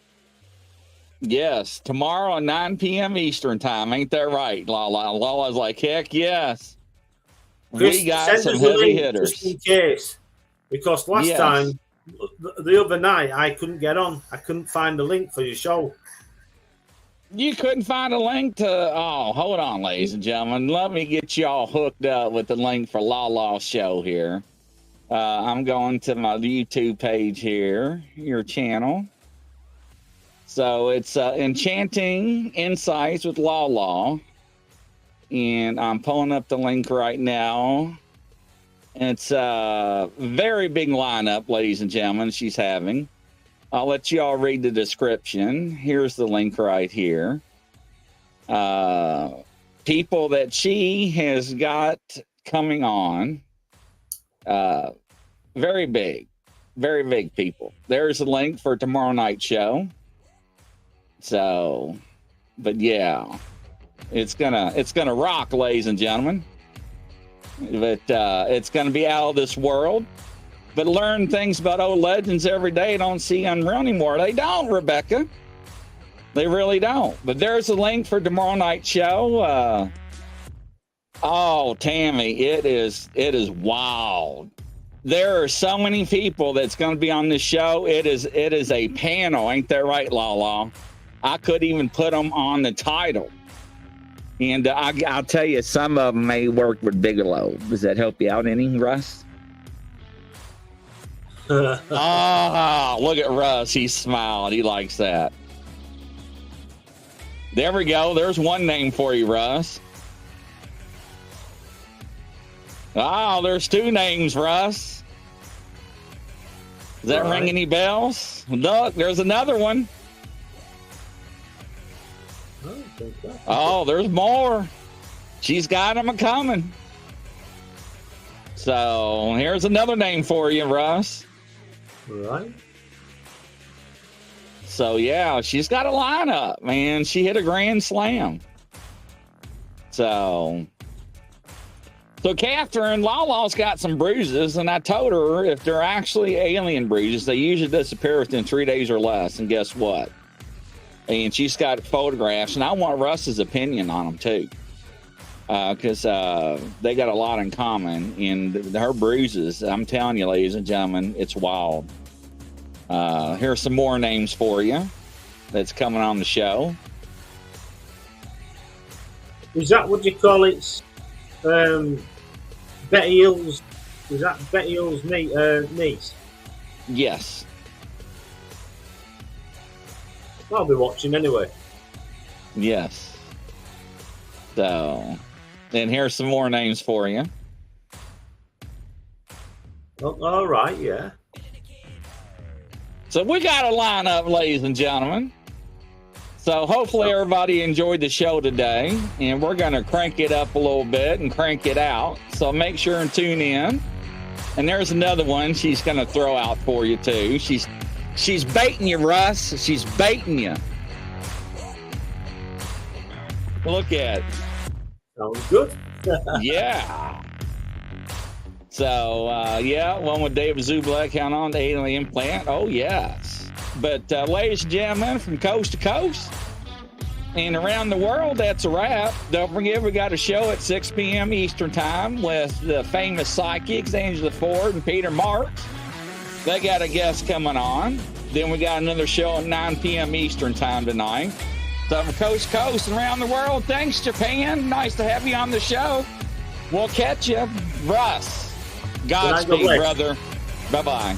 Yes, tomorrow at 9 p.m. Eastern time. Ain't that right, Lala? Lala's like, heck yes. Chris, we got some heavy hitters. Just in case. Because last time, the other night, I couldn't get on. I couldn't find the link for your show. You couldn't find a link to. Oh, hold on, ladies and gentlemen. Let me get y'all hooked up with the link for Lala's show here. I'm going to my YouTube page here, your channel. So it's Enchanting Insights with Lala. And I'm pulling up the link right now. It's a very big lineup, ladies and gentlemen, she's having. I'll let you all read the description. Here's the link right here. People that she has got coming on. Very big people. There's a link for tomorrow night's show. So, but yeah, it's gonna rock, ladies and gentlemen. But it's gonna be out of this world. But learn things about old legends every day. Don't see unreal anymore. They don't, Rebecca. They really don't. But there's a link for tomorrow night's show. Oh, Tammy, it is wild. There are so many people that's going to be on this show. It is a panel. Ain't that right, Lala? I couldn't even put them on the title. And I'll tell you, some of them may work with Bigelow. Does that help you out any, Russ? Ah, look at Russ. He's smiling. He likes that. There we go. There's one name for you, Russ. Oh, there's two names, Russ. Does that ring any bells? Look, there's another one. Oh, there's more. She's got them coming. So here's another name for you, Russ. Right. So yeah, she's got a lineup, man. She hit a grand slam. So Catherine, Lala's got some bruises, and I told her if they're actually alien bruises, they usually disappear within 3 days or less. And guess what? And she's got photographs, and I want Russ's opinion on them too, because they got a lot in common. And her bruises, I'm telling you, ladies and gentlemen, it's wild. Here's some more names for you that's coming on the show. Is that what you call it? Betty Hill's. Is that Betty Hill's niece? Yes. I'll be watching anyway. Yes. So, and here's some more names for you. Oh, all right, yeah. So we got a lineup, ladies and gentlemen. So hopefully everybody enjoyed the show today, and we're going to crank it up a little bit and crank it out. So make sure and tune in. And there's another one she's going to throw out for you too. She's baiting you, Russ. She's baiting you. Look at it. Sounds good. Yeah. So, yeah, one with David Zubla, count on the alien plant. Oh, yes. But, ladies and gentlemen, from coast to coast and around the world, that's a wrap. Don't forget, we got a show at 6 p.m. Eastern Time with the famous psychics, Angela Ford and Peter Marks. They got a guest coming on. Then we got another show at 9 p.m. Eastern Time tonight. So from coast to coast and around the world, thanks, Japan. Nice to have you on the show. We'll catch you. Russ, Godspeed, brother. Bye-bye.